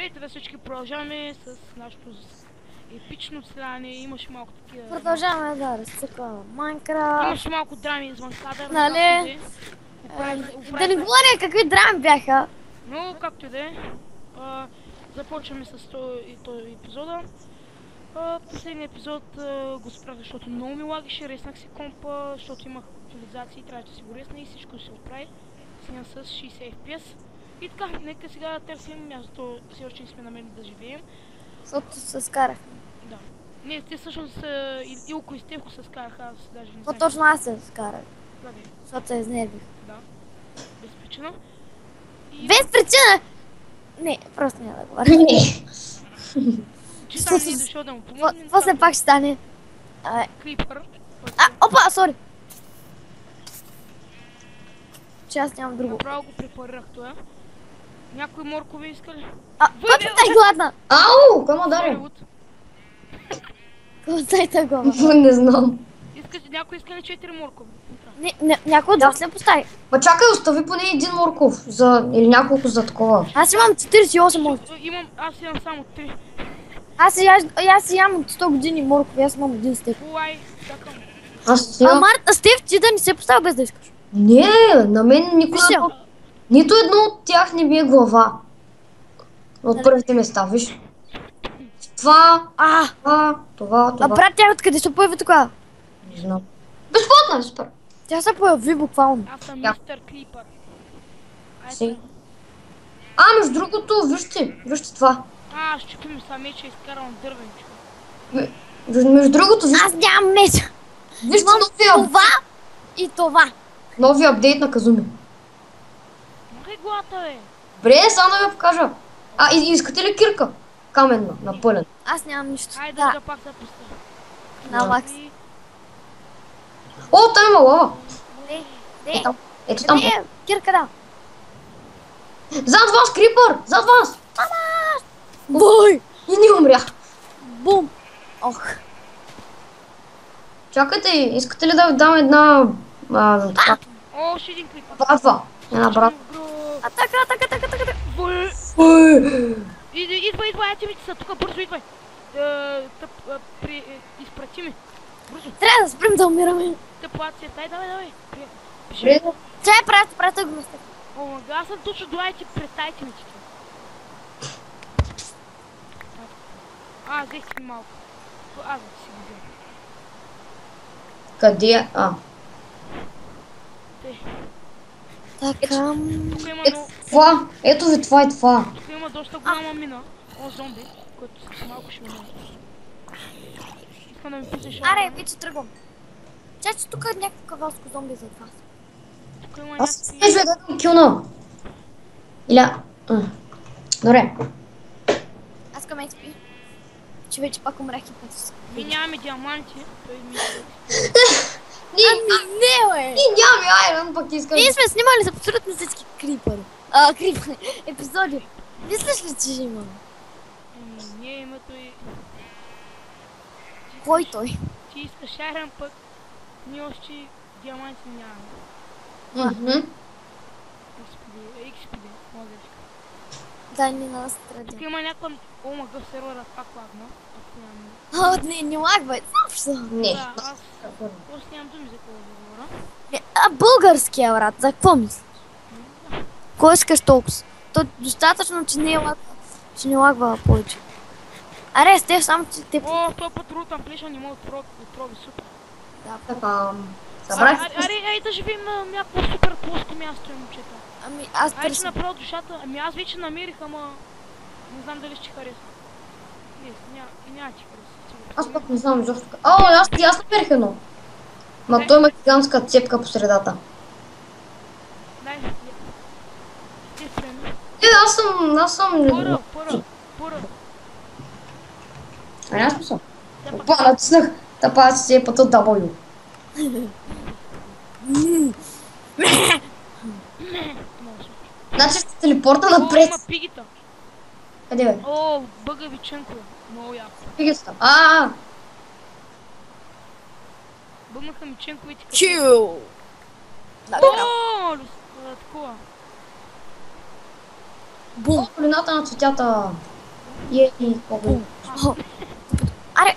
Здравейте всички, продължаваме с нашото епично стреляне. Имаше малко такива... Продължаваме да разцъкваме Майнкрафт. Имаше малко драми извън кадър, Нали? Да не говоря какви драми бяха. Но както и да е, започваме с този епизода. Последният епизод го спрях, защото много ми лагаше, реснах си компа, защото имах актуализации, трябваше да си го ресна и всичко се оправи. Снимам с 60 FPS. И така, нека сега търсим място, все още не сме намерили да живеем. Защото се скарахме. Да. Не, те всъщност Илко и Стевко се скараха, аз даже не знам. Точно аз се скарах. Да, бе. Защото се изнервих. Да. Без причина. И... Без причина! Не, просто няма да говоря. Че там не е дошъл да му помогнем. Какво се пак ще стане? Крипър. Опа, сори! Че аз нямам друго. Направо го препарирах това. Някой моркови иска ли? Който стай гладна! Ау! Кой ме удари? Който стай тъй глава? Не знам. Някой иска ли 4 моркови? Някой от вас ли постави? Ма чакай, остави поне един морков. Или няколко за такова. Аз имам 48 моркови. Аз имам само 3. Аз ям от 100 години моркови, аз имам един степ. Уай, чакам. Марта, Стев, ти да не се поставя без да искаш. Не, на мен никой... Нито едно от тях не ми е глава. От първите места, виж. Това. А брат, тя откъде се появи тогава? Не знам. Безплатно е, супер. Тя се появи буквално. Аз съм мистер Крипър. Между другото, вижте това. Ще купим са меча и изкарвам дървенче. Между другото, вижте. Аз нямам меча. Вижте това и това. Новия апдейт на Казуми. Махай главата, бе. Добре, само да ви покажа. Искате ли кирка? Каменна, напълен. Аз нямам нищо. Айде да пак да поставя. На лакс. О, там има лава. Ето там. Кирка, да. Зад вас, Крипър! Зад вас! Бой! И не умрях. Бум! Ох. Чакайте, искате ли да ви дам една... Ще един Крипър. Братва. Една брат. Атака. Идвай, атимите са тук, бързо идвай. Изпрати ми. Бързо. Трябва да спрем да умираме. Давай. Чай, прата го места. Аз съм точно до пред айтимите. Взех си малко. Аз да си го взем. Къде? Така. Това. Ето ви това и това. Тук има доста голяма мина. Зомби, който малко ще ме може. Искам да ми пуснеш. Аре, вече тръгвам. Чачи, тук е някакъв кавалско зомби зад вас. Тук има Аз се да дам килна. Добре. Аз към XP. Че вече пак умрях и път. Ми нямаме диаманти. Не, бе! Ние нямаме айрон, пък искам. Ние сме снимали с абсолютно всички крипъри. Епизоди. Мислиш ли, че имаме? Не, името и... Кой той? Ти искаш айрон, пък ние още диаманти нямаме. XPD, мозъчка. Да, не нас трябва. Тук има някаква омага сервера, пак лагна. Не лагва, заобщо. Не. Да, аз просто нямам думи за какво да говоря. Българския, брат, за какво мислиш? Кой искаш толкова? То достатъчно, че не лагва повече. Аре, Стеф, само че те... Той патрул там плеша, не мога да отрови, супер. Да, така... Аре, да живеем на някакво супер плоско място, момчета. аз търся. Че направо душата, аз вече намерих, ама... Не знам дали ще ти хареса. Няма ти хареса. Аз пък не знам защо. Аз намерих едно. Ма той има гигантска цепка по средата. Дай, ти спреми. Аз съм... Пора. Аз смисъл. Опа, натиснах. Тапа си е пътът W. Значи ще телепорта напред. Има пигита. Къде бе? Бъгави ченкове. Много яко. Пигита. Бъгнаха ми ченковете. Чиу! Такова. Бум! Долината на цветята. Ей, колко. О, аре,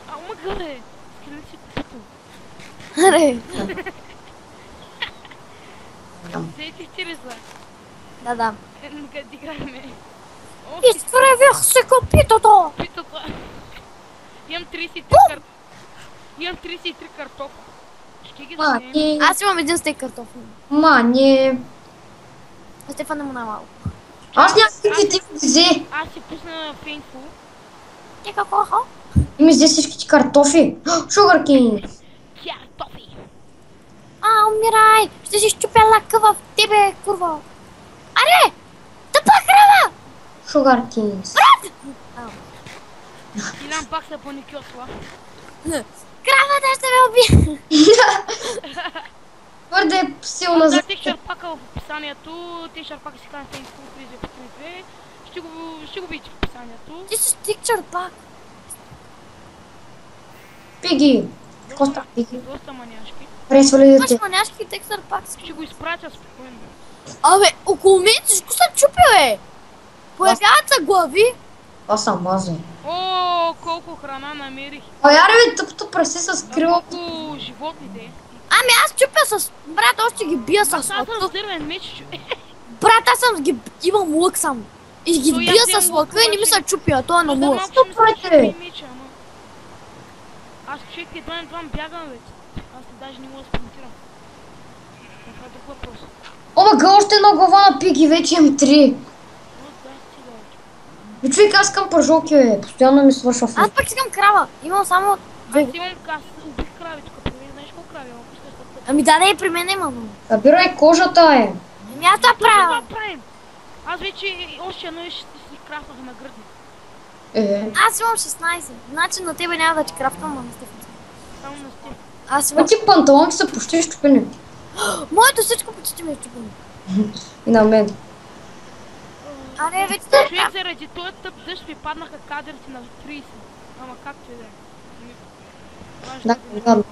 Ама гъре! Скелет си купито. аре. Сейте ти ли за? Да. Нека да играме. О, Изправях се копитото. питата. Имам 33 Имам 33 картофа. Ще ги дадем. Мани, Аз имам един стейк картофи. мани. А Стефан не му най-малко. Аз някакви ти взе. Аз си пусна Painful. Ти какво? И ми взе всички картофи. Sugar King. Картофи. Умирай! Ще си щупя лака в тебе, курва. Аре! Тъпа крава! Sugar Kings. Илям пак се паникьосва. Кравата ще ме убие! Твърде силна за... Да, текстчър пака в описанието. Текстчър пака си казва Painful 32. Ще го видите в описанието. Ти си стикчър пак. Пиги. Коста Пиги. Доста маняшки. Пресвали Имаш дете. маняшки текстър пак. Ще го изпратя спокойно. Абе, около мен всичко се чупи, бе! Появяват се глави. Това съм аз, бе. О, колко храна намерих. Яре, бе, тъпото прасе с крило. Колко животни де. Ами аз чупя с... Брат, още ги бия с Аз съм лъка. с дървен меч. Брат, аз съм ги... Имам лък сам. И ги То и бия аз с имам лъка и не ми лък, се чупя, той е на Да, лък. малко ми се Стопайте! чупи меча, ама. Аз човек едва бягам вече. Аз даже не мога да спринтирам. Това е друг въпрос. О, мага, още една глава на Пиги, вече имам 3. О, да, стига вече. Бе, човек, аз искам пържолки, бе. Постоянно ми свършва Аз флот. пък искам крава. Имам само Аз две. имам, аз убих крави тук. При мен знаеш колко крави имам? Пускай са тъпи. Ами да, не, при мен има, но... Събирай кожата, е. Ами аз това правя. Това правим. Аз вече още едно и ще си крафтах на гръдни. Аз имам 16. Значи на тебе няма да ти крафтам, а на Стефан. Само на степ. Аз имам... Моите панталонки са почти щупени. Моето всичко почти ми е чупено. И на мен. Аре, вече Човек, заради този тъп дъжд ми паднаха кадрите на 30. Ама както и да е. Да, гадно.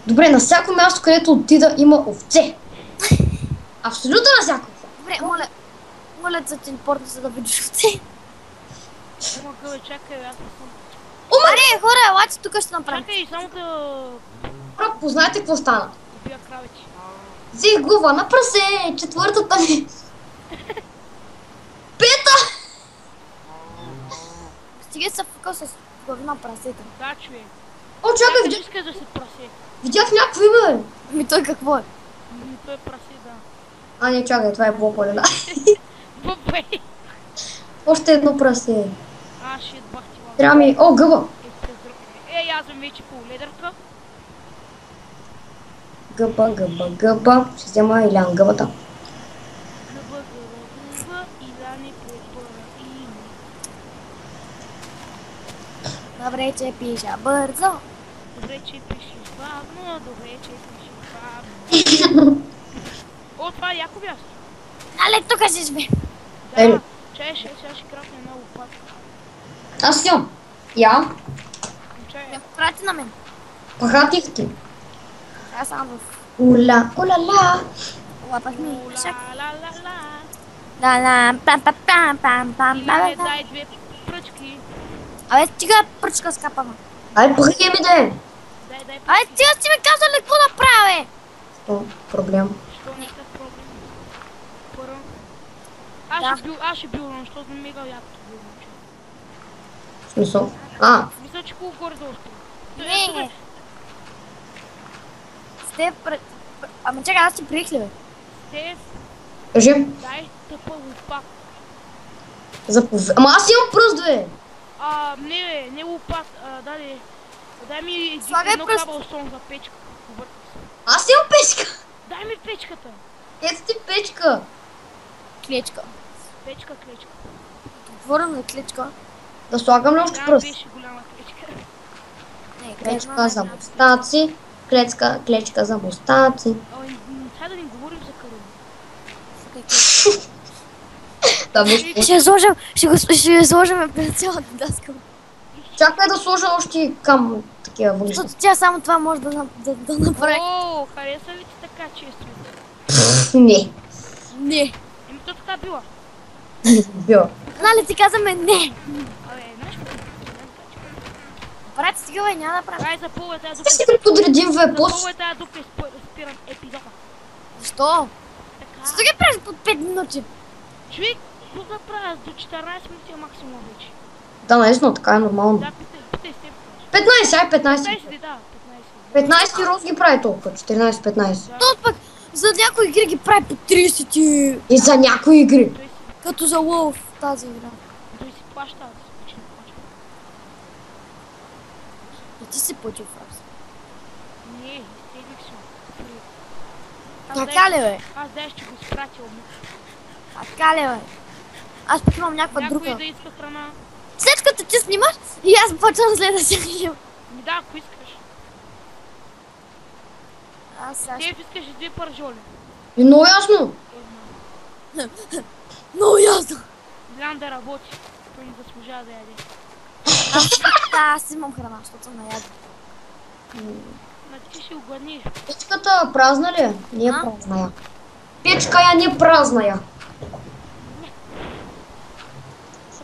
Добре, на всяко място, където отида, има овце. Абсолютно на всяко. Добре, моля за телепортна, за да видиш овце. Ама гъбе, чакай, аз не съм. Аре, хора, елате тук ще направим. Чакай, само да Хора, познайте какво стана. убия кравите. Взех глава на прасе, четвъртата ми. Пета! Стига се фукал с глави на прасета. Да, човек. О, чакай, Как видях, искаш да се прасе? видях някакво име, бе. Ами той какво е? Той е прасе, да. А, не, чакай, това е Бополе, да. Бъбей! Още едно прасе. Ще бах ти лава. Трябва ми... О, гъба. Ей, аз съм вече по ледърка. Гъба. Ще взема Илян гъбата. Гъба, Иляне, препъра и... Добре, че пиша бързо. Добре, че пишеш бавно, добре, че пишеш бавно. О, това е яко място. Але тук си живе. Ели. Да, чай, сега ще крапне една лопата. Аз имам. Я. Чай, Не прати на мен. Пратих ти. Аз съм в Ола. лапах ми. Шак. ла-ла-ла-ла. Да, пам. Иляне, дай две пръчки. Абе, стига пръчка скапана. Ай, пъхай ми да е. Дай Абе, стига си ми казали какво да правя, бе. О, проблем. Що не искаш проблем? Първо. Да. Аз ще бил, защото не мега якото бил. В смисъл. А, Мисля, че колко горе да успя. Не. Стеф, ама чакай, аз ти приех ли, бе? Стеф, кажи. дай тъпа лопат. Заповед. Ама аз имам пръст, бе. Не, не лопат, дай ми Слагай едно пръст. кабелстон за печка. Аз имам печка. Дай ми печката. Ето ти печка. Клечка. Печка, клечка. Отворим на клечка. Да слагам ли още Там пръст? беше голяма клечка. Не, Клечка за мустаци. Клечка за мустаци. Сега да не говорим за Карин. Да, виж. Ще сложим пред цялата даска. Чакай да сложа още кам такива въглища. Защото тя само това може да направи. О, хареса ли ти така често? Не. Не. То така била. Била. Нали ти казваме не. Абе, знаеш какво? Брат, стига бе, няма да правим. Ай, запълвай тази дупка. Ще си го подредим в пост. Запълвай тази дупка и спирам епизода. Защо? Така. Защо ги правиш под 5 минути? Човек, какво да правя? До 14 минути е максимум вече. Да, наистина, така е нормално. Да, питай с теб. 15, ай 15. 15, да, 15. 15 Роз ги прави толкова, 14-15. То пък за някои игри ги прави по 30 И за някои игри. Той си, като за лъв в тази игра. той си плаща, аз си почти не плаща. И ти си платил в Рапс. Не, изтеглих си. Така ли бе? Аз дай ще го изпратил. Така ли бе? Аз пък имам някаква Някой друга. да иска храна. След като ти снимаш, и аз почвам следващия. Ми да, ако искаш. Аз сега ще... Ти искаш и 2 пържоли. И много ясно. Много ясно. Гледам да работи. Той не заслужава да яде. Аз имам храна, защото съм наяда. Ма ти ще огладниш. Печката празна ли е? Не е А? празна я. Печка я не празна я.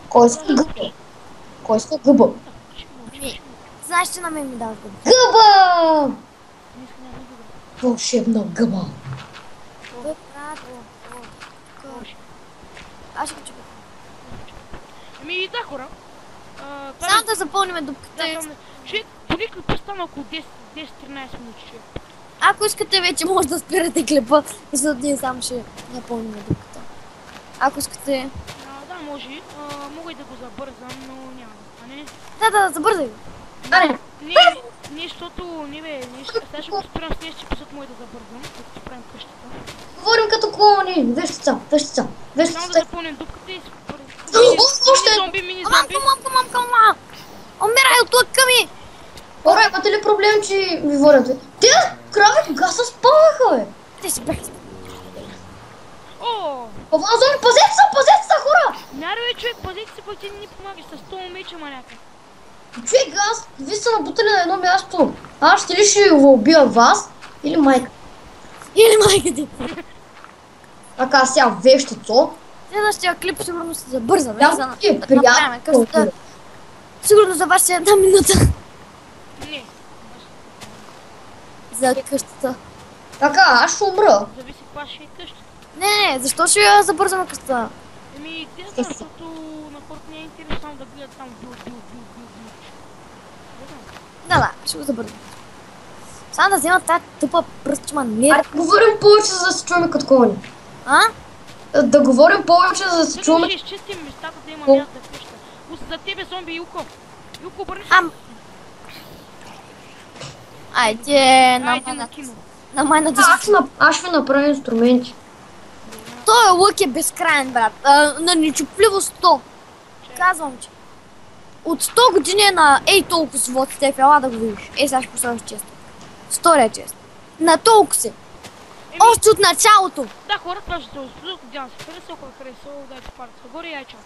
Кой иска гъба? Кой иска гъба? Не. Знаеш, че на мен ми даваш гъба. Гъба! Не иска да бъде. Вълшебна гъба. Аз ще го чупя. Ами да, хора. Само да запълним дупката. Човек, поне клипа стана около 10-13 минути, човек. Ако искате вече може да спирате клипа, защото ние само ще напълним дупката. Ако искате... Да, може. Мога и да го забързам, но няма. А не? Да, забързай го. Аре, Не, защото... Не бе, сега ще го спирам с нещо, писат мой да забързам, като си правим къщата. говорим като клоуни. Вещица, вещица, Само да вещица. запълним дупката и си Още! мини Мамка, зомби. мама! Умирай от лъка ми! Хора, имате ли проблем, че ви водят? Те крави кога се спаха, бе? Те си бяха. О! Това зони, пазете се, хора! Мяра бе, човек, пазете се, пък ти не ни помагаш с 100 меча, маняка. Човек, ви сте набутали на едно място. Аз ще ли ще ви убия вас или майка? Или майка ти. Така, сега вещицо. Следващия клип сигурно ще забързаме. Да, за е да направим приятно. къщата. Сигурно за вас ще е 1 минута Не, за къщата. Така, аз ще умра. зависи каква ще е къща. Не, защо ще я забързаме къщата? Еми, те знам, защото на хората не е интересно само да гледат там бил. Да, ще го забързаме. Само да взема тази тъпа пръстчма не. Айде, говорим повече, за да се чуваме като клоуни. А? Да говорим повече, за да се Сега чуваме. ще изчистим местата да има място за къща. За тебе зомби, Юко. Юко, обърни се. Айде, на Айде на майната. кино. На майната. Аз ще ви направя инструменти. Той лък е безкрайен, брат. На нечупливо 100. Казвам ти. От 100 години е на ей толкова си вот Стефи, ела да го видиш. Ей, сега ще поставиш често. 100 е често. На толкова си. Еми, Още от началото. да, хора, това ще се успокоят. Надявам се, хареса, ако е харесало, дайте палец нагоре и ай чао.